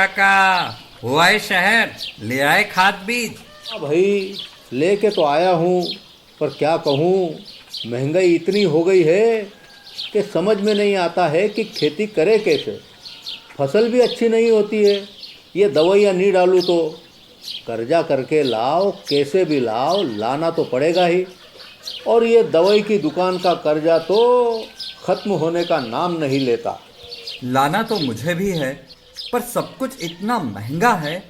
काका, हुआ है शहर, ले आए खाद बीज। हाँ भाई, लेके तो आया हूँ, पर क्या कहूँ, महंगाई इतनी हो गई है कि समझ में नहीं आता है कि खेती करे कैसे। फसल भी अच्छी नहीं होती है, ये दवाइयाँ नहीं डालूँ तो कर्जा करके लाओ, कैसे भी लाओ, लाना तो पड़ेगा ही। और ये दवाई की दुकान का कर्जा तो ख़त्म होने का नाम नहीं लेता। लाना तो मुझे भी है, पर सब कुछ इतना महंगा है,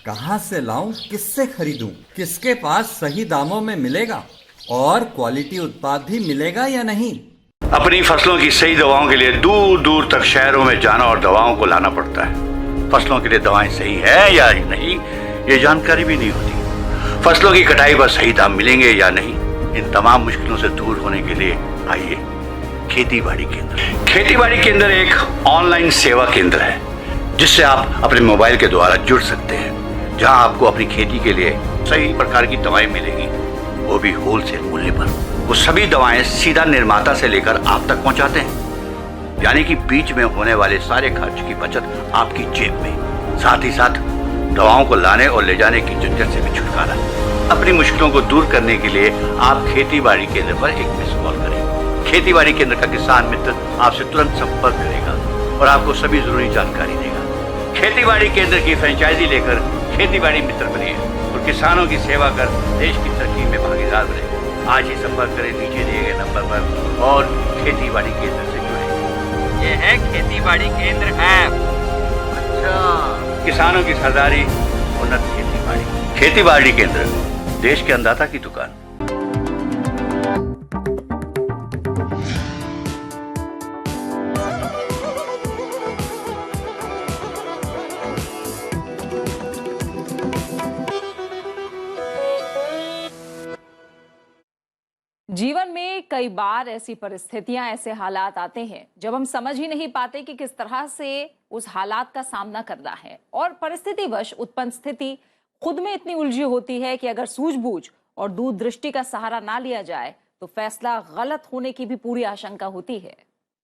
कहाँ से लाऊं, किससे खरीदूं, किसके पास सही दामों में मिलेगा और क्वालिटी उत्पाद भी मिलेगा या नहीं। अपनी फसलों की सही दवाओं के लिए दूर दूर तक शहरों में जाना और दवाओं को लाना पड़ता है। फसलों के लिए दवाएं सही है या नहीं, ये जानकारी भी नहीं होती। फसलों की कटाई पर सही दाम मिलेंगे या नहीं, इन तमाम मुश्किलों से दूर होने के लिए आइए खेती बाड़ी केंद्र। खेती बाड़ी केंद्र एक ऑनलाइन सेवा केंद्र है जिससे आप अपने मोबाइल के द्वारा जुड़ सकते हैं, जहां आपको अपनी खेती के लिए सही प्रकार की दवाएं मिलेगी, वो भी होलसेल मूल्य पर। वो सभी दवाएं सीधा निर्माता से लेकर आप तक पहुंचाते हैं, यानी कि बीच में होने वाले सारे खर्च की बचत आपकी जेब में। साथ ही साथ दवाओं को लाने और ले जाने की झंझट से भी छुटकारा। अपनी मुश्किलों को दूर करने के लिए आप खेती बाड़ी केंद्र पर एक मिस कॉल करें। खेती बाड़ी केंद्र का किसान मित्र आपसे तुरंत संपर्क करेगा और आपको सभी जरूरी जानकारी देगा। खेती बाड़ी केंद्र की फ्रेंचाइजी लेकर खेती बाड़ी मित्र बनिए और किसानों की सेवा कर देश की तरक्की में भागीदार बने। आज ही संपर्क करें नीचे दिए गए नंबर पर और खेती बाड़ी केंद्र से जुड़े। ये है खेती बाड़ी केंद्र ऐप। अच्छा, किसानों की सरदारी, उन्नत खेती बाड़ी। खेती बाड़ी केंद्र, देश के अन्नदाता की दुकान। जीवन में कई बार ऐसी परिस्थितियां, ऐसे हालात आते हैं जब हम समझ ही नहीं पाते कि किस तरह से उस हालात का सामना करना है, और परिस्थितिवश उत्पन्न स्थिति खुद में इतनी उलझी होती है कि अगर सूझबूझ और दूरदृष्टि का सहारा ना लिया जाए तो फैसला गलत होने की भी पूरी आशंका होती है।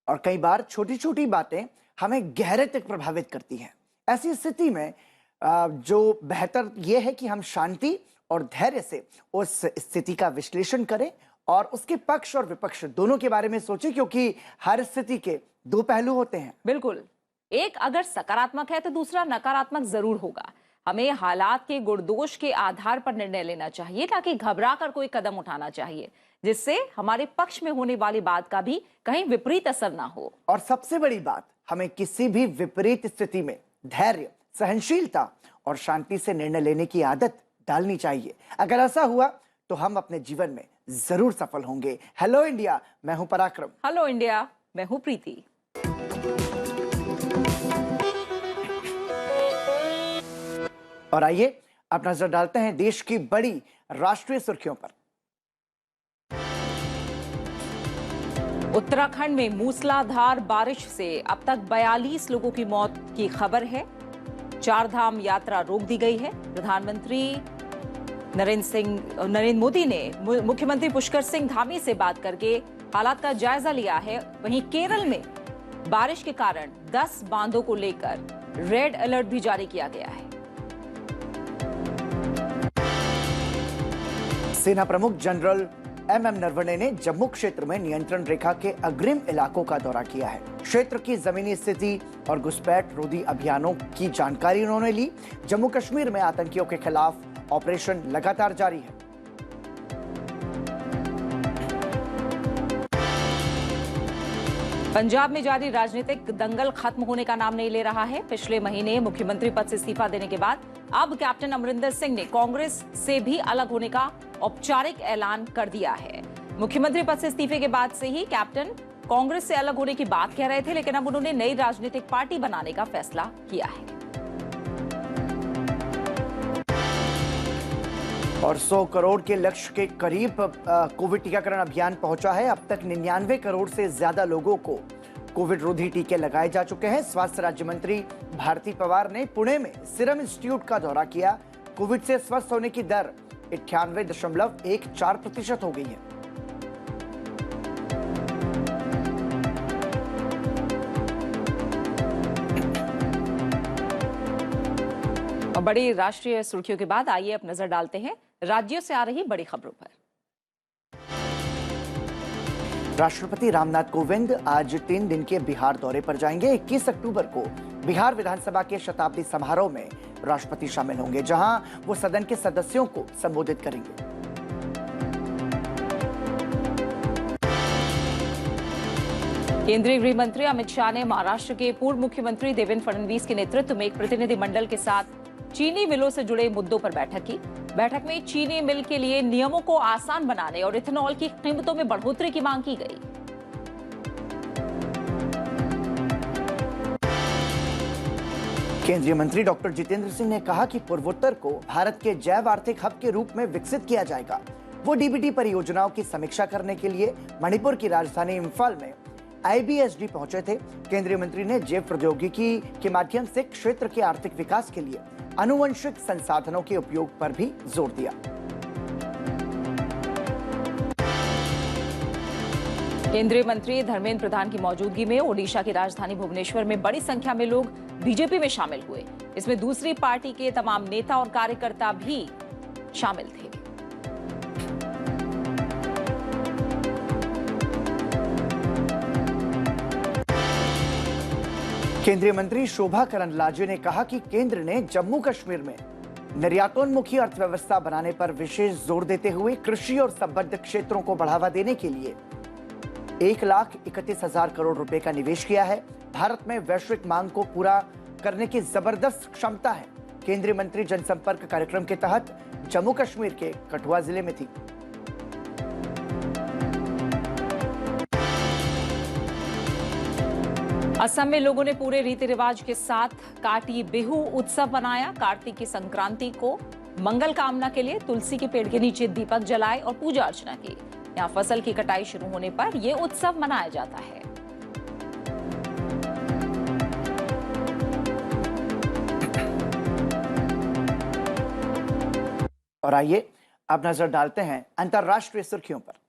और कई बार छोटी छोटी बातें हमें गहरे तक प्रभावित करती हैं। ऐसी स्थिति में जो बेहतर यह है कि हम शांति और धैर्य से उस स्थिति का विश्लेषण करें और उसके पक्ष और विपक्ष दोनों के बारे में सोचें, क्योंकि हर स्थिति के दो पहलू होते हैं। बिल्कुल, एक अगर सकारात्मक है तो दूसरा नकारात्मक जरूर होगा। हमें हालात के गुणदोष के आधार पर निर्णय लेना चाहिए, ताकि घबरा कर कोई कदम उठाना चाहिए जिससे हमारे पक्ष में होने वाली बात का भी कहीं विपरीत असर ना हो। और सबसे बड़ी बात, हमें किसी भी विपरीत स्थिति में धैर्य, सहनशीलता और शांति से निर्णय लेने की आदत डालनी चाहिए। अगर ऐसा हुआ तो हम अपने जीवन में जरूर सफल होंगे। हेलो इंडिया, मैं हूं पराक्रम। हेलो इंडिया, मैं हूं प्रीति। और आइए अब नजर डालते हैं देश की बड़ी राष्ट्रीय सुर्खियों पर। उत्तराखंड में मूसलाधार बारिश से अब तक 42 लोगों की मौत की खबर है। चार धाम यात्रा रोक दी गई है। प्रधानमंत्री नरेंद्र मोदी ने मुख्यमंत्री पुष्कर सिंह धामी से बात करके हालात का जायजा लिया है। वहीं केरल में बारिश के कारण 10 बांधों को लेकर रेड अलर्ट भी जारी किया गया है। सेना प्रमुख जनरल MM नरवणे ने जम्मू क्षेत्र में नियंत्रण रेखा के अग्रिम इलाकों का दौरा किया है। क्षेत्र की जमीनी स्थिति और घुसपैठ रोधी अभियानों की जानकारी उन्होंने ली। जम्मू कश्मीर में आतंकियों के खिलाफ ऑपरेशन लगातार जारी है। पंजाब में जारी राजनीतिक दंगल खत्म होने का नाम नहीं ले रहा है। पिछले महीने मुख्यमंत्री पद से इस्तीफा देने के बाद अब कैप्टन अमरिंदर सिंह ने कांग्रेस से भी अलग होने का औपचारिक ऐलान कर दिया है। मुख्यमंत्री पद से इस्तीफे के बाद से ही कैप्टन कांग्रेस से अलग होने की बात कह रहे थे, लेकिन अब उन्होंने नई राजनीतिक पार्टी बनाने का फैसला किया है। और 100 करोड़ के लक्ष्य के करीब कोविड टीकाकरण अभियान पहुंचा है। अब तक 99 करोड़ से ज्यादा लोगों को कोविड रोधी टीके लगाए जा चुके हैं। स्वास्थ्य राज्य मंत्री भारती पवार ने पुणे में सीरम इंस्टीट्यूट का दौरा किया। कोविड से स्वस्थ होने की दर 98.14% हो गई है। बड़ी राष्ट्रीय सुर्खियों के बाद आइए अब नजर डालते हैं राज्यों से आ रही बड़ी खबरों पर। राष्ट्रपति रामनाथ कोविंद आज 3 दिन के बिहार दौरे पर जाएंगे। 21 अक्टूबर को बिहार विधानसभा के शताब्दी समारोह में राष्ट्रपति शामिल होंगे, जहां वो सदन के सदस्यों को संबोधित करेंगे। केंद्रीय गृह मंत्री अमित शाह ने महाराष्ट्र के पूर्व मुख्यमंत्री देवेंद्र फडणवीस के नेतृत्व में एक प्रतिनिधिमंडल के साथ चीनी मिलों से जुड़े मुद्दों पर बैठक की। बैठक में चीनी मिल के लिए नियमों को आसान बनाने और इथेनॉल की कीमतों में बढ़ोतरी की मांग की गई। केंद्रीय मंत्री डॉक्टर जितेंद्र सिंह ने कहा कि पूर्वोत्तर को भारत के जैव आर्थिक हब के रूप में विकसित किया जाएगा। वो डीबीटी परियोजनाओं की समीक्षा करने के लिए मणिपुर की राजधानी इम्फाल में IBSD पहुंचे थे। केंद्रीय मंत्री ने जैव प्रौद्योगिकी के माध्यम से क्षेत्र के आर्थिक विकास के लिए आनुवंशिक संसाधनों के उपयोग पर भी जोर दिया। केंद्रीय मंत्री धर्मेंद्र प्रधान की मौजूदगी में ओडिशा की राजधानी भुवनेश्वर में बड़ी संख्या में लोग बीजेपी में शामिल हुए। इसमें दूसरी पार्टी के तमाम नेता और कार्यकर्ता भी शामिल थे। केंद्रीय मंत्री शोभा करंदलाजे ने कहा कि केंद्र ने जम्मू कश्मीर में निर्यातोन्मुखी अर्थव्यवस्था बनाने पर विशेष जोर देते हुए कृषि और संबद्ध क्षेत्रों को बढ़ावा देने के लिए 1,31,000 करोड़ रुपए का निवेश किया है। भारत में वैश्विक मांग को पूरा करने की जबरदस्त क्षमता है। केंद्रीय मंत्री जनसंपर्क कार्यक्रम के तहत जम्मू कश्मीर के कठुआ जिले में थी। असम में लोगों ने पूरे रीति रिवाज के साथ काटी बिहू उत्सव मनाया। कार्तिक की संक्रांति को मंगल कामना के लिए तुलसी के पेड़ के नीचे दीपक जलाए और पूजा अर्चना की। यहाँ फसल की कटाई शुरू होने पर यह उत्सव मनाया जाता है। और आइए अब नजर डालते हैं अंतर्राष्ट्रीय सुर्खियों पर।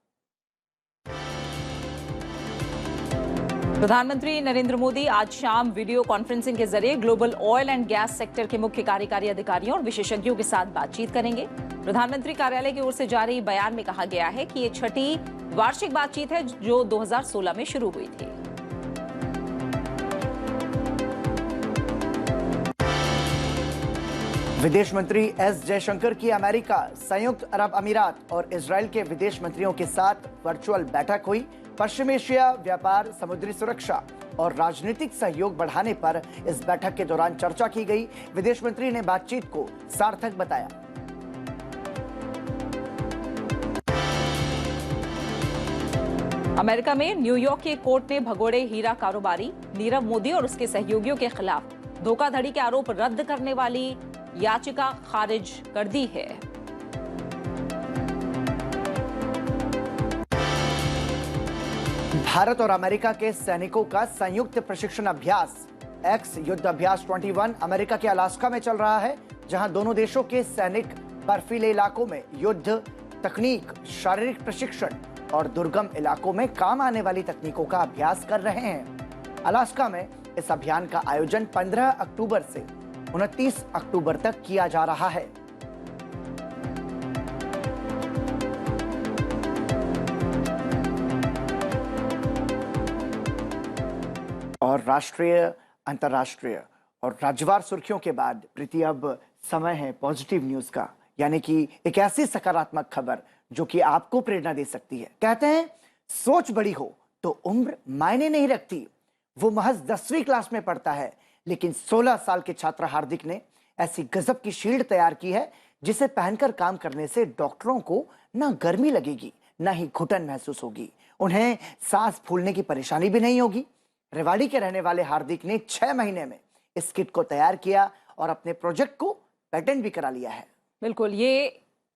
प्रधानमंत्री नरेंद्र मोदी आज शाम वीडियो कॉन्फ्रेंसिंग के जरिए global oil and gas sector के मुख्य कार्यकारी अधिकारियों और विशेषज्ञों के साथ बातचीत करेंगे। प्रधानमंत्री कार्यालय की ओर से जारी बयान में कहा गया है कि ये छठी वार्षिक बातचीत है जो 2016 में शुरू हुई थी। विदेश मंत्री S जयशंकर की अमेरिका, संयुक्त अरब अमीरात और इजराइल के विदेश मंत्रियों के साथ वर्चुअल बैठक हुई। पश्चिम एशिया, व्यापार, समुद्री सुरक्षा और राजनीतिक सहयोग बढ़ाने पर इस बैठक के दौरान चर्चा की गई। विदेश मंत्री ने बातचीत को सार्थक बताया। अमेरिका में न्यूयॉर्क के कोर्ट ने भगोड़े हीरा कारोबारी नीरव मोदी और उसके सहयोगियों के खिलाफ धोखाधड़ी के आरोप रद्द करने वाली याचिका खारिज कर दी है। भारत और अमेरिका के सैनिकों का संयुक्त प्रशिक्षण अभ्यास एक्स युद्ध अभ्यास 21 अमेरिका के अलास्का में चल रहा है, जहां दोनों देशों के सैनिक बर्फीले इलाकों में युद्ध तकनीक, शारीरिक प्रशिक्षण और दुर्गम इलाकों में काम आने वाली तकनीकों का अभ्यास कर रहे हैं। अलास्का में इस अभियान का आयोजन 15 अक्टूबर से 29 अक्टूबर तक किया जा रहा है। और राष्ट्रीय, अंतर्राष्ट्रीय और राज्यवार सुर्खियों के बाद प्रीति अब समय है पॉजिटिव न्यूज का, यानी कि एक ऐसी सकारात्मक खबर जो कि आपको प्रेरणा दे सकती है। कहते हैं सोच बड़ी हो तो उम्र मायने नहीं रखती। वो महज 10वीं क्लास में पढ़ता है, लेकिन 16 साल के छात्र हार्दिक ने ऐसी गजब की शील्ड तैयार की है जिसे पहनकर काम करने से डॉक्टरों को ना गर्मी लगेगी ना ही घुटन महसूस होगी। उन्हें सांस फूलने की परेशानी भी नहीं होगी। रेवाड़ी के रहने वाले हार्दिक ने 6 महीने में इस किट को तैयार किया और अपने प्रोजेक्ट को पेटेंट भी करा लिया है। बिल्कुल, ये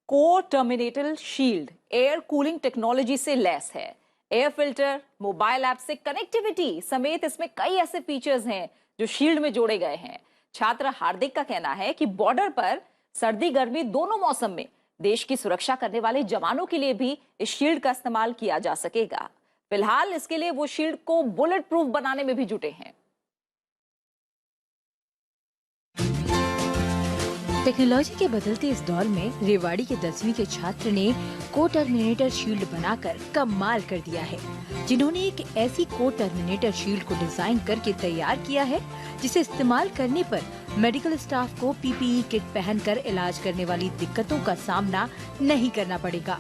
को टर्मिनेटल शील्ड एयर कूलिंग टेक्नोलॉजी से लैस है। एयर फिल्टर, मोबाइल ऐप से कनेक्टिविटी समेत इसमें कई ऐसे फीचर्स हैं जो शील्ड में जोड़े गए हैं। छात्र हार्दिक का कहना है कि बॉर्डर पर सर्दी गर्मी दोनों मौसम में देश की सुरक्षा करने वाले जवानों के लिए भी इस शील्ड का इस्तेमाल किया जा सकेगा। फिलहाल इसके लिए वो शील्ड को बुलेट प्रूफ बनाने में भी जुटे हैं। टेक्नोलॉजी के बदलते इस दौर में रेवाड़ी के 10वीं के छात्र ने को टर्मिनेटर शील्ड बनाकर कमाल कर दिया है, जिन्होंने एक ऐसी को टर्मिनेटर शील्ड को डिजाइन करके तैयार किया है जिसे इस्तेमाल करने पर मेडिकल स्टाफ को पीपीई किट पहनकर इलाज करने वाली दिक्कतों का सामना नहीं करना पड़ेगा।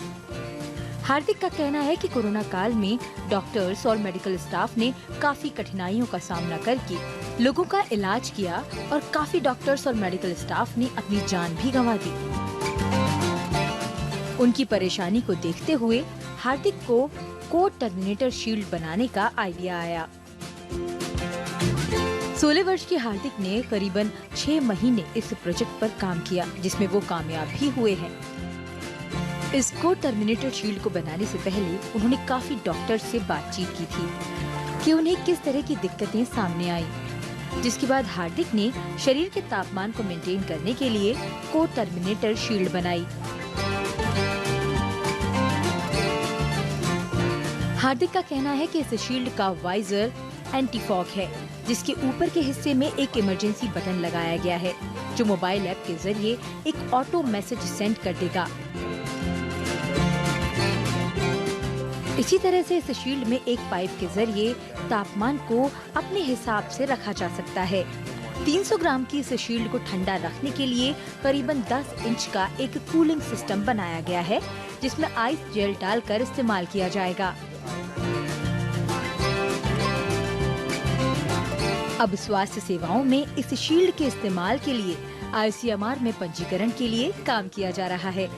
हार्दिक का कहना है कि कोरोना काल में डॉक्टर्स और मेडिकल स्टाफ ने काफी कठिनाइयों का सामना करके लोगों का इलाज किया और काफी डॉक्टर्स और मेडिकल स्टाफ ने अपनी जान भी गंवा दी। उनकी परेशानी को देखते हुए हार्दिक को कोड टर्मिनेटर शील्ड बनाने का आइडिया आया। 16 वर्ष के हार्दिक ने करीबन 6 महीने इस प्रोजेक्ट पर काम किया, जिसमें वो कामयाब भी हुए हैं। इस कोड टर्मिनेटर शील्ड को बनाने से पहले उन्होंने काफी डॉक्टर से बातचीत की थी कि उन्हें किस तरह की दिक्कतें सामने आई, जिसके बाद हार्दिक ने शरीर के तापमान को मेंटेन करने के लिए कोड टर्मिनेटर शील्ड बनाई। हार्दिक का कहना है कि इस शील्ड का वाइजर एंटी फॉग है, जिसके ऊपर के हिस्से में एक इमरजेंसी बटन लगाया गया है, जो मोबाइल ऐप के जरिए एक ऑटो मैसेज सेंड कर देगा। इसी तरह से इस शील्ड में एक पाइप के जरिए तापमान को अपने हिसाब से रखा जा सकता है। 300 ग्राम की इस शील्ड को ठंडा रखने के लिए करीबन 10 इंच का एक कूलिंग सिस्टम बनाया गया है, जिसमें आइस जेल डालकर इस्तेमाल किया जाएगा। अब स्वास्थ्य सेवाओं में इस शील्ड के इस्तेमाल के लिए ICMR में पंजीकरण के लिए काम किया जा रहा है।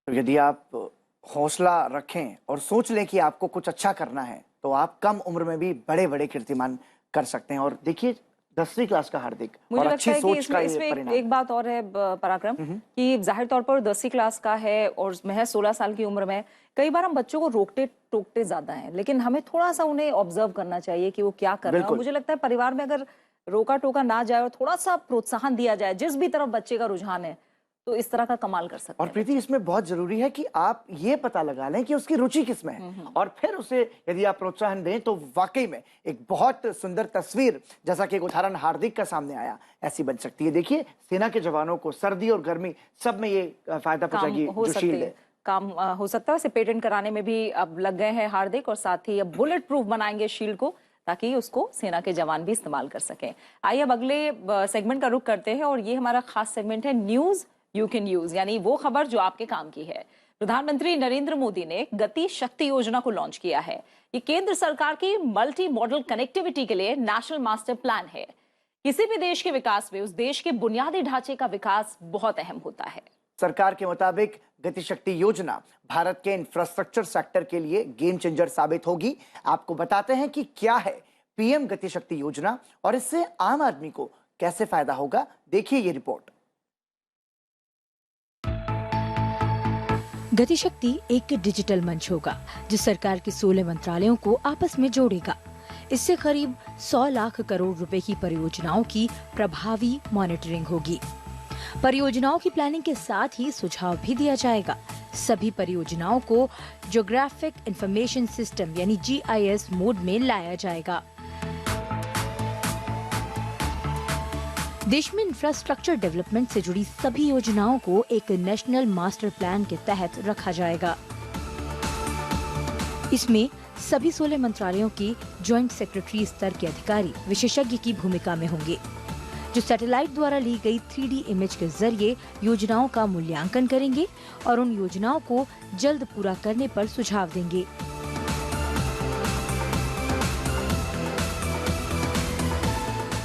यदि आप हौसला रखें और सोच लें कि आपको कुछ अच्छा करना है, तो आप कम उम्र में भी बड़े बड़े कीर्तिमान कर सकते हैं। और देखिए 10वीं क्लास का हार्दिक मुझे और लगता अच्छी है कि सोच का इसमें ये परिणाम। एक बात और है पराक्रम, कि जाहिर तौर पर 10वीं क्लास का है और महज 16 साल की उम्र में कई बार हम बच्चों को रोकते टोकते ज्यादा हैं, लेकिन हमें थोड़ा सा उन्हें ऑब्जर्व करना चाहिए कि वो क्या कर रहे हैं। मुझे लगता है परिवार में अगर रोका टोका ना जाए और थोड़ा सा प्रोत्साहन दिया जाए, जिस भी तरफ बच्चे का रुझान है, तो इस तरह का कमाल कर सकते और हैं। प्रीति, इसमें बहुत जरूरी है कि आप ये पता लगा लें कि उसकी रुचि किसमें है, और फिर उसे यदि आप प्रोत्साहन दें तो वाकई में एक बहुत सुंदर तस्वीर, जैसा कि एक उदाहरण हार्दिक का सामने आया, ऐसी बन सकती है। देखिए, सेना के जवानों को सर्दी और गर्मी सब में ये फायदा पहुंचाएगी जो शील्ड है। काम हो सकता है। इसे पेटेंट कराने में भी अब लग गए हैं हार्दिक, और साथ ही अब बुलेट प्रूफ बनाएंगे शील्ड को, ताकि उसको सेना के जवान भी इस्तेमाल कर सकें। आइए अब अगले सेगमेंट का रुख करते हैं, और ये हमारा खास सेगमेंट है न्यूज यू कैन यूज, यानी वो खबर जो आपके काम की है। प्रधानमंत्री नरेंद्र मोदी ने गति शक्ति योजना को लॉन्च किया है। ये केंद्र सरकार की मल्टी मॉडल कनेक्टिविटी के लिए नेशनल मास्टर प्लान है। किसी भी देश के विकास में उस देश के बुनियादी ढांचे का विकास बहुत अहम होता है। सरकार के मुताबिक गति शक्ति योजना भारत के इंफ्रास्ट्रक्चर सेक्टर के लिए गेम चेंजर साबित होगी। आपको बताते हैं कि क्या है पीएम गति शक्ति योजना और इससे आम आदमी को कैसे फायदा होगा। देखिए ये रिपोर्ट। गति शक्ति एक डिजिटल मंच होगा जो सरकार के 16 मंत्रालयों को आपस में जोड़ेगा। इससे करीब 100 लाख करोड़ रुपए की परियोजनाओं की प्रभावी मॉनिटरिंग होगी। परियोजनाओं की प्लानिंग के साथ ही सुझाव भी दिया जाएगा। सभी परियोजनाओं को ज्योग्राफिक इंफॉर्मेशन सिस्टम यानी GIS मोड में लाया जाएगा। देश में इंफ्रास्ट्रक्चर डेवलपमेंट से जुड़ी सभी योजनाओं को एक नेशनल मास्टर प्लान के तहत रखा जाएगा। इसमें सभी 16 मंत्रालयों के ज्वाइंट सेक्रेटरी स्तर के अधिकारी विशेषज्ञ की भूमिका में होंगे, जो सैटेलाइट द्वारा ली गई 3D इमेज के जरिए योजनाओं का मूल्यांकन करेंगे और उन योजनाओं को जल्द पूरा करने पर सुझाव देंगे।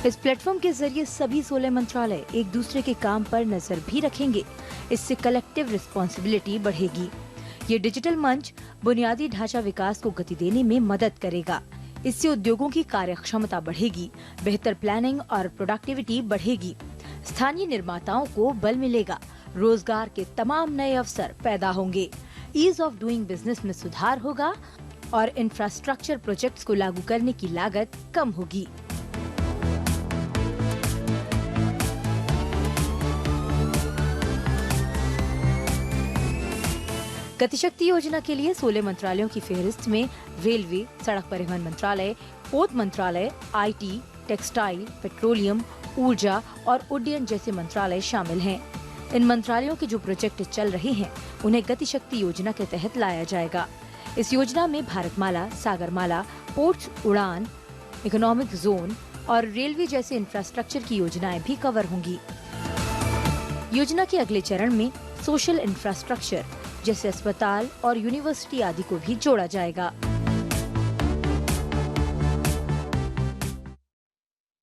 इस प्लेटफॉर्म के जरिए सभी 16 मंत्रालय एक दूसरे के काम पर नजर भी रखेंगे। इससे कलेक्टिव रिस्पॉन्सिबिलिटी बढ़ेगी। ये डिजिटल मंच बुनियादी ढांचा विकास को गति देने में मदद करेगा। इससे उद्योगों की कार्यक्षमता बढ़ेगी, बेहतर प्लानिंग और प्रोडक्टिविटी बढ़ेगी। स्थानीय निर्माताओं को बल मिलेगा, रोजगार के तमाम नए अवसर पैदा होंगे, ईज ऑफ डूइंग बिजनेस में सुधार होगा और इंफ्रास्ट्रक्चर प्रोजेक्ट्स को लागू करने की लागत कम होगी। गतिशक्ति योजना के लिए 16 मंत्रालयों की फेहरिस्त में रेलवे, सड़क परिवहन मंत्रालय, पोत मंत्रालय, IT, टेक्सटाइल, पेट्रोलियम, ऊर्जा और उड्डयन जैसे मंत्रालय शामिल हैं। इन मंत्रालयों के जो प्रोजेक्ट चल रहे हैं उन्हें गति शक्ति योजना के तहत लाया जाएगा। इस योजना में भारतमाला, सागरमाला, पोर्ट्स, उड़ान, इकोनॉमिक जोन और रेलवे जैसे इंफ्रास्ट्रक्चर की योजनाएं भी कवर होंगी। योजना के अगले चरण में सोशल इंफ्रास्ट्रक्चर जैसे अस्पताल और यूनिवर्सिटी आदि को भी जोड़ा जाएगा।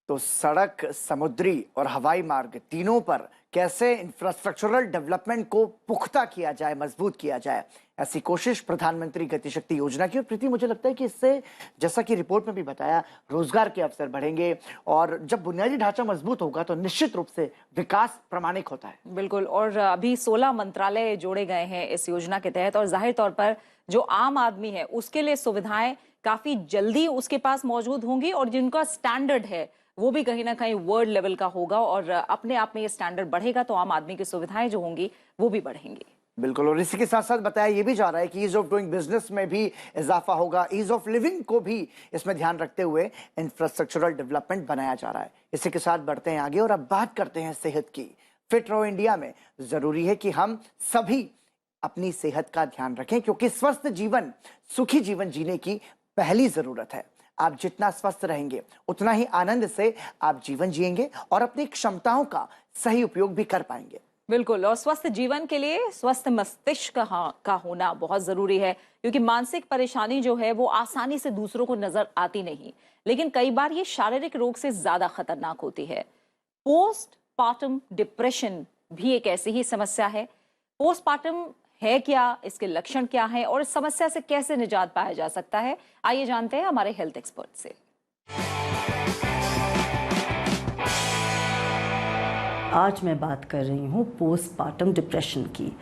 तो सड़क, समुद्री और हवाई मार्ग तीनों पर कैसे इंफ्रास्ट्रक्चरल डेवलपमेंट को पुख्ता किया जाए, मजबूत किया जाए, ऐसी कोशिश प्रधानमंत्री गति शक्ति योजना की। और प्रीति, मुझे लगता है कि इससे, जैसा कि रिपोर्ट में भी बताया, रोजगार के अवसर बढ़ेंगे और जब बुनियादी ढांचा मजबूत होगा तो निश्चित रूप से विकास प्रमाणिक होता है। बिल्कुल। और अभी 16 मंत्रालय जोड़े गए हैं इस योजना के तहत और जाहिर तौर पर जो आम आदमी है उसके लिए सुविधाएं काफी जल्दी उसके पास मौजूद होंगी और जिनका स्टैंडर्ड है वो भी कहीं ना कहीं वर्ल्ड लेवल का होगा और अपने आप में ये स्टैंडर्ड बढ़ेगा तो आम आदमी की सुविधाएं जो होंगी वो भी बढ़ेंगी। बिल्कुल। और इसी के साथ साथ बताया ये भी जा रहा है कि ईज ऑफ डूइंग बिजनेस में भी इजाफा होगा, ईज ऑफ लिविंग को भी इसमें ध्यान रखते हुए इंफ्रास्ट्रक्चरल डेवलपमेंट बनाया जा रहा है। इसी के साथ बढ़ते हैं आगे और अब बात करते हैं सेहत की। फिट रहो इंडिया में जरूरी है कि हम सभी अपनी सेहत का ध्यान रखें, क्योंकि स्वस्थ जीवन सुखी जीवन जीने की पहली जरूरत है। आप जितना स्वस्थ रहेंगे उतना ही आनंद से आप जीवन जिएंगे और अपनी क्षमताओं का सही उपयोग भी कर पाएंगे। बिल्कुल। और स्वस्थ जीवन के लिए स्वस्थ मस्तिष्क का होना बहुत जरूरी है, क्योंकि मानसिक परेशानी जो है वो आसानी से दूसरों को नजर आती नहीं, लेकिन कई बार ये शारीरिक रोग से ज्यादा खतरनाक होती है। पोस्टपार्टम डिप्रेशन भी एक ऐसी ही समस्या है। पोस्टपार्टम है क्या, इसके लक्षण क्या हैं और इस समस्या से कैसे निजात पाया जा सकता है, आइए जानते हैं हमारे हेल्थ एक्सपर्ट से। आज मैं बात कर रही हूँ पोस्टपार्टम डिप्रेशन की।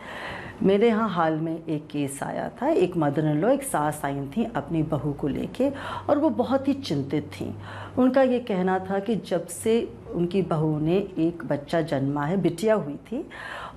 मेरे यहाँ हाल में एक केस आया था। एक मदर इन लॉ, एक सास आई थी अपनी बहू को लेके और वो बहुत ही चिंतित थी। उनका ये कहना था कि जब से उनकी बहू ने एक बच्चा जन्मा है, बिटिया हुई थी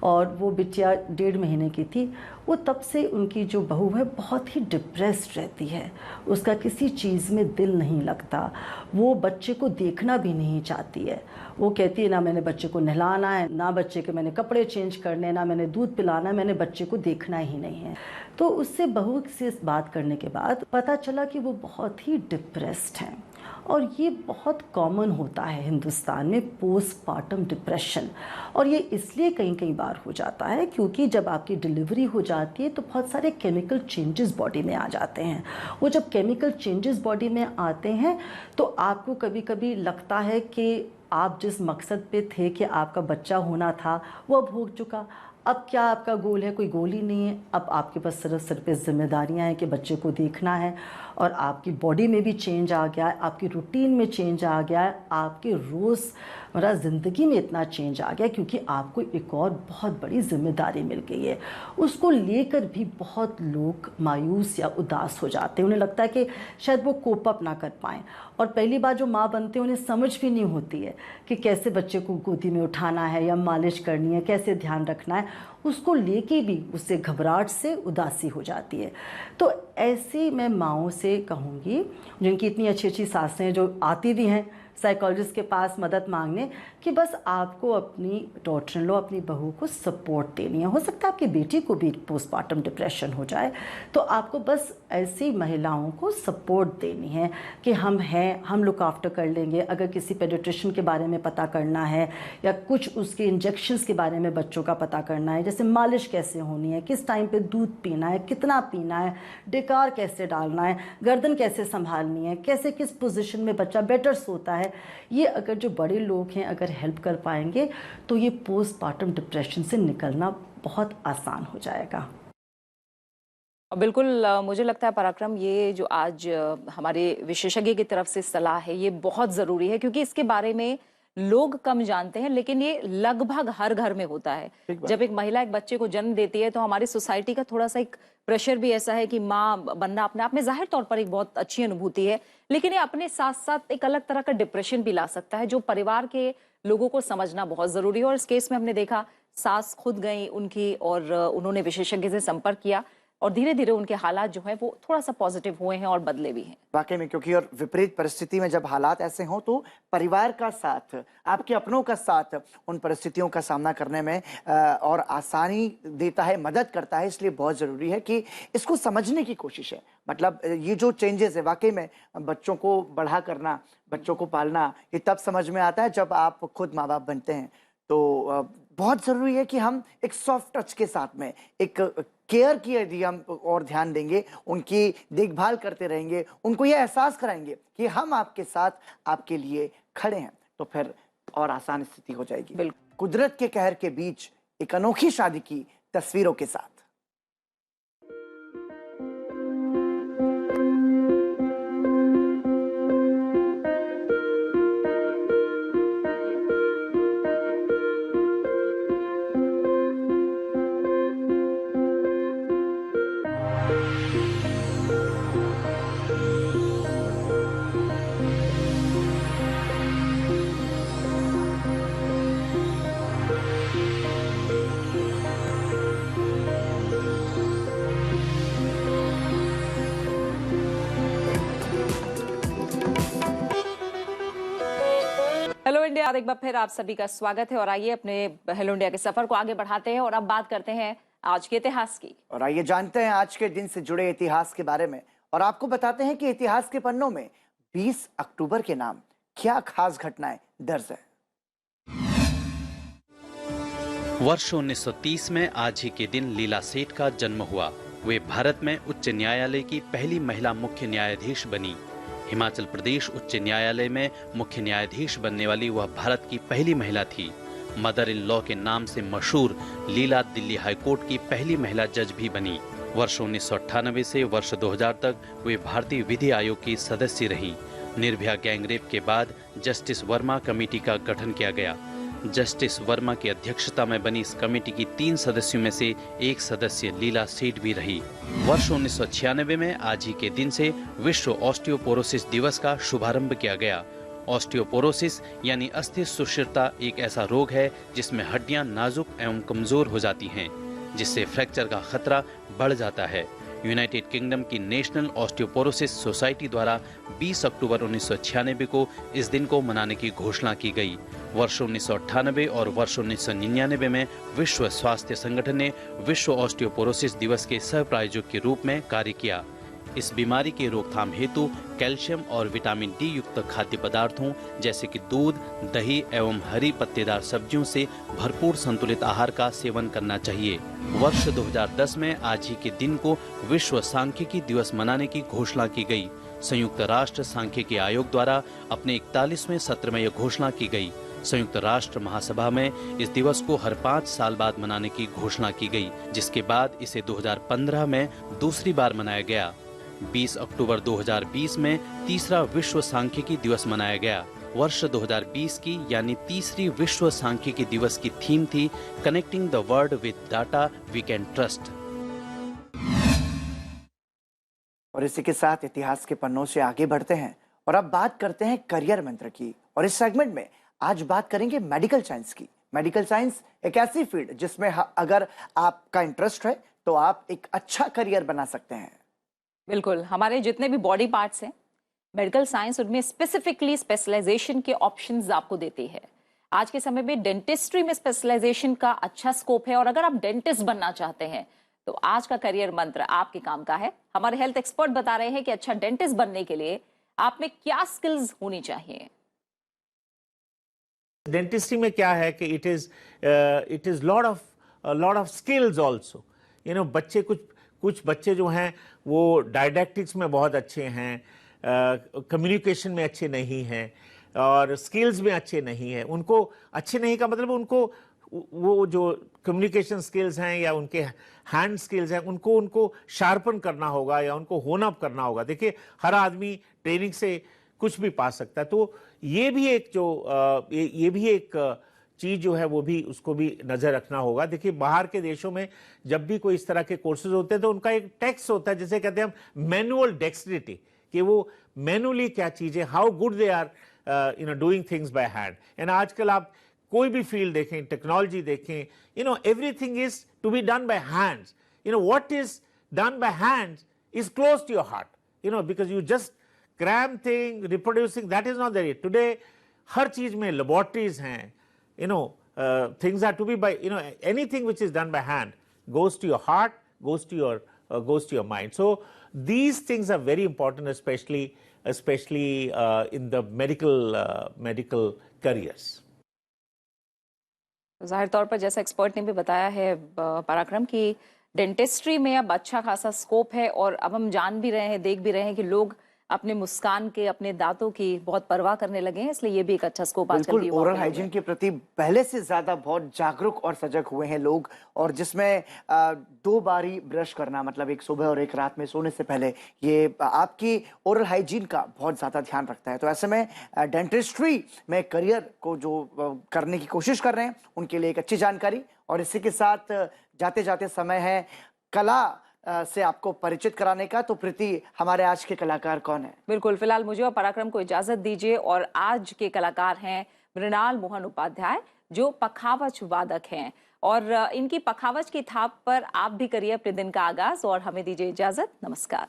और वो बिटिया 1.5 महीने की थी, वो तब से उनकी जो बहू है बहुत ही डिप्रेस्ड रहती है। उसका किसी चीज़ में दिल नहीं लगता, वो बच्चे को देखना भी नहीं चाहती है। वो कहती है ना मैंने बच्चे को नहलाना है, ना बच्चे के मैंने कपड़े चेंज करने, ना मैंने दूध पिलाना है, मैंने बच्चे को देखना ही नहीं है। तो उससे बहू से बात करने के बाद पता चला कि वो बहुत ही डिप्रेस्ड हैं और ये बहुत कॉमन होता है हिंदुस्तान में पोस्टपार्टम डिप्रेशन। और ये इसलिए कई बार हो जाता है क्योंकि जब आपकी डिलीवरी हो जाती है तो बहुत सारे केमिकल चेंजेस बॉडी में आ जाते हैं। वो जब केमिकल चेंजेस बॉडी में आते हैं तो आपको कभी कभी लगता है कि आप जिस मकसद पे थे कि आपका बच्चा होना था वो अब हो चुका। अब क्या आपका गोल है? कोई गोल ही नहीं है। अब आपके पास सिर्फ सिर पे जिम्मेदारियां हैं कि बच्चे को देखना है और आपकी बॉडी में भी चेंज आ गया है, आपकी रूटीन में चेंज आ गया है, आपके रोज़मर्रा ज़िंदगी में इतना चेंज आ गया क्योंकि आपको एक और बहुत बड़ी जिम्मेदारी मिल गई है। उसको लेकर भी बहुत लोग मायूस या उदास हो जाते हैं। उन्हें लगता है कि शायद वो कोप अप ना कर पाएँ और पहली बार जो माँ बनते हैं उन्हें समझ भी नहीं होती है कि कैसे बच्चे को गोदी में उठाना है या मालिश करनी है, कैसे ध्यान रखना है। उसको लेके भी उससे घबराहट से उदासी हो जाती है। तो ऐसी मैं माँओं से कहूँगी जिनकी इतनी अच्छी अच्छी सासें जो आती भी हैं साइकोलॉजिस्ट के पास मदद मांगने कि बस आपको अपनी डॉटर इन लॉ, अपनी बहू को सपोर्ट देनी है। हो सकता है आपकी बेटी को भी पोस्टपार्टम डिप्रेशन हो जाए, तो आपको बस ऐसी महिलाओं को सपोर्ट देनी है कि हम हैं, हम लुक आफ्टर कर लेंगे। अगर किसी पेडियाट्रिशियन के बारे में पता करना है या कुछ उसके इंजेक्शंस के बारे में बच्चों का पता करना है, जैसे मालिश कैसे होनी है, किस टाइम पे दूध पीना है, कितना पीना है, डेकार कैसे डालना है, गर्दन कैसे संभालनी है, कैसे किस पोजीशन में बच्चा बेटर सोता है, ये अगर जो बड़े लोग हैं अगर हेल्प कर पाएंगे तो ये पोस्टपार्टम डिप्रेशन से निकलना बहुत आसान हो जाएगा। बिल्कुल। मुझे लगता है पराक्रम, ये जो आज हमारे विशेषज्ञ की तरफ से सलाह है ये बहुत ज़रूरी है क्योंकि इसके बारे में लोग कम जानते हैं, लेकिन ये लगभग हर घर में होता है। जब एक महिला एक बच्चे को जन्म देती है तो हमारी सोसाइटी का थोड़ा सा एक प्रेशर भी ऐसा है कि माँ बनना अपने आप में जाहिर तौर पर एक बहुत अच्छी अनुभूति है, लेकिन ये अपने साथ साथ एक अलग तरह का डिप्रेशन भी ला सकता है जो परिवार के लोगों को समझना बहुत ज़रूरी है। और इस केस में हमने देखा सास खुद गई उनकी और उन्होंने विशेषज्ञ से संपर्क किया और धीरे धीरे उनके हालात जो है वो थोड़ा सा पॉजिटिव हुए हैं और बदले भी हैं। वाकई में, क्योंकि और विपरीत परिस्थिति में जब हालात ऐसे हों तो परिवार का साथ, आपके अपनों का साथ उन परिस्थितियों का सामना करने में और आसानी देता है, मदद करता है। इसलिए बहुत ज़रूरी है कि इसको समझने की कोशिश है। मतलब ये जो चेंजेस है, वाकई में बच्चों को बड़ा करना, बच्चों को पालना, ये तब समझ में आता है जब आप खुद माँ बाप बनते हैं। तो बहुत ज़रूरी है कि हम एक सॉफ्ट टच के साथ में, एक केयर की यदि हम और ध्यान देंगे, उनकी देखभाल करते रहेंगे, उनको ये एहसास कराएंगे कि हम आपके साथ, आपके लिए खड़े हैं, तो फिर और आसान स्थिति हो जाएगी। बिल्कुल। कुदरत के कहर के बीच एक अनोखी शादी की तस्वीरों के साथ। हेलो इंडिया, एक बार फिर आप सभी का स्वागत है और आइए अपने हेलो इंडिया के सफर को आगे बढ़ाते हैं और अब बात करते हैं आज के इतिहास की। और आइए जानते हैं आज के दिन से जुड़े इतिहास के बारे में और आपको बताते हैं कि इतिहास के पन्नों में 20 अक्टूबर के नाम क्या खास घटनाएं दर्ज है। वर्ष 1930 में आज ही के दिन लीला सेठ का जन्म हुआ। वे भारत में उच्च न्यायालय की पहली महिला मुख्य न्यायाधीश बनी। हिमाचल प्रदेश उच्च न्यायालय में मुख्य न्यायाधीश बनने वाली वह भारत की पहली महिला थी। मदर इन लॉ के नाम से मशहूर लीला दिल्ली हाईकोर्ट की पहली महिला जज भी बनी। वर्ष 1998 से वर्ष 2000 तक वे भारतीय विधि आयोग की सदस्य रहीं। निर्भया गैंगरेप के बाद जस्टिस वर्मा कमेटी का गठन किया गया। जस्टिस वर्मा की अध्यक्षता में बनी इस कमेटी की 3 सदस्यों में से एक सदस्य लीला सेठ भी रही। वर्ष 1996 में आज ही के दिन से विश्व ऑस्टियोपोरोसिस दिवस का शुभारंभ किया गया। ऑस्टियोपोरोसिस यानी अस्थि सुषिरता एक ऐसा रोग है जिसमें हड्डियां नाजुक एवं कमजोर हो जाती हैं, जिससे फ्रैक्चर का खतरा बढ़ जाता है। यूनाइटेड किंगडम की नेशनल ऑस्टियोपोरोसिस सोसाइटी द्वारा 20 अक्टूबर 1996 को इस दिन को मनाने की घोषणा की गई। वर्ष 1998 और वर्ष 1999 में विश्व स्वास्थ्य संगठन ने विश्व ऑस्टियोपोरोसिस दिवस के सह प्रायोजक के रूप में कार्य किया। इस बीमारी के रोकथाम हेतु कैल्शियम और विटामिन डी युक्त खाद्य पदार्थों जैसे कि दूध, दही एवं हरी पत्तेदार सब्जियों से भरपूर संतुलित आहार का सेवन करना चाहिए। वर्ष 2010 में आज ही के दिन को विश्व सांख्यिकी दिवस मनाने की घोषणा की गई। संयुक्त राष्ट्र सांख्यिकी आयोग द्वारा अपने 41वें सत्र में यह घोषणा की गई। संयुक्त राष्ट्र महासभा में इस दिवस को हर 5 साल बाद मनाने की घोषणा की गई, जिसके बाद इसे 2015 में दूसरी बार मनाया गया। 20 अक्टूबर 2020 में तीसरा विश्व सांख्यिकी दिवस मनाया गया। वर्ष 2020 की यानी तीसरी विश्व सांख्यिकी दिवस की थीम थी connecting the world with data we can trust. और इसी के साथ इतिहास के पन्नों से आगे बढ़ते हैं और अब बात करते हैं करियर मंत्र की। और इस सेगमेंट में आज बात करेंगे मेडिकल साइंस की। मेडिकल साइंस एक ऐसी फील्ड जिसमें अगर आपका इंटरेस्ट है तो आप एक अच्छा करियर बना सकते हैं। बिल्कुल, हमारे जितने भी बॉडी पार्ट्स हैं, मेडिकल साइंस उनमें स्पेसिफिकली स्पेशलाइजेशन के ऑप्शंस आपको देती है। आज के समय में डेंटिस्ट्री में स्पेशलाइजेशन का अच्छा स्कोप है और अगर आप डेंटिस्ट बनना चाहते हैं तो आज का करियर मंत्र आपके काम का है। हमारे हेल्थ एक्सपर्ट बता रहे हैं कि अच्छा डेंटिस्ट बनने के लिए आप में क्या स्किल्स होनी चाहिए। डेंटिस्ट्री में क्या है कि it is lot of skills also. बच्चे कुछ बच्चे जो हैं वो डायडैक्टिक्स में बहुत अच्छे हैं, कम्युनिकेशन में अच्छे नहीं हैं और स्किल्स में अच्छे नहीं हैं। उनको अच्छे नहीं का मतलब उनको वो जो कम्युनिकेशन स्किल्स हैं या उनके हैंड स्किल्स हैं उनको शार्पन करना होगा या उनको होन अप करना होगा। देखिए, हर आदमी ट्रेनिंग से कुछ भी पा सकता है, तो ये भी एक चीज़ जो है वो भी उसको भी नज़र रखना होगा। देखिए, बाहर के देशों में जब भी कोई इस तरह के कोर्सेज होते हैं तो उनका एक टेक्स्ट होता है, जिसे कहते हैं हम मैनुअल डेक्सट्रिटी, कि वो मैनुअली क्या चीज़ें, how good they are doing things by hand. And आजकल आप कोई भी फील्ड देखें, टेक्नोलॉजी देखें, everything is to be done by hands. What is done by hands is close to your heart, because you just cram thing, reproducing, that is not there. Today, हर चीज में laboratories हैं, things are to be by, anything which is done by hand goes to your heart, goes to your mind. So these things are very important, especially in the medical careers. जाहिर तौर पर जैसा expert ने भी बताया है पराक्रम की डेंटिस्ट्री में अब अच्छा खासा स्कोप है और अब हम जान भी रहे हैं, देख भी रहे हैं कि लोग अपने मुस्कान के, अपने दांतों की बहुत परवाह करने लगे हैं, इसलिए ये भी एक अच्छा स्कोप आजकल की ओरल हाइजीन के प्रति पहले से ज्यादा बहुत जागरूक और सजग हुए हैं लोग, और जिसमें 2 बारी ब्रश करना, मतलब एक सुबह और एक रात में सोने से पहले, ये आपकी ओरल हाइजीन का बहुत ज्यादा ध्यान रखता है। तो ऐसे में डेंटिस्ट्री में करियर को जो करने की कोशिश कर रहे हैं उनके लिए एक अच्छी जानकारी। और इसी के साथ जाते जाते समय है कला से आपको परिचित कराने का। तो प्रीति, हमारे आज के कलाकार कौन है? बिल्कुल, फिलहाल मुझे और पराक्रम को इजाजत दीजिए। और आज के कलाकार हैं मृणाल मोहन उपाध्याय, जो पखावज वादक हैं, और इनकी पखावज की थाप पर आप भी करिए अपने दिन का आगाज। और हमें दीजिए इजाजत, नमस्कार।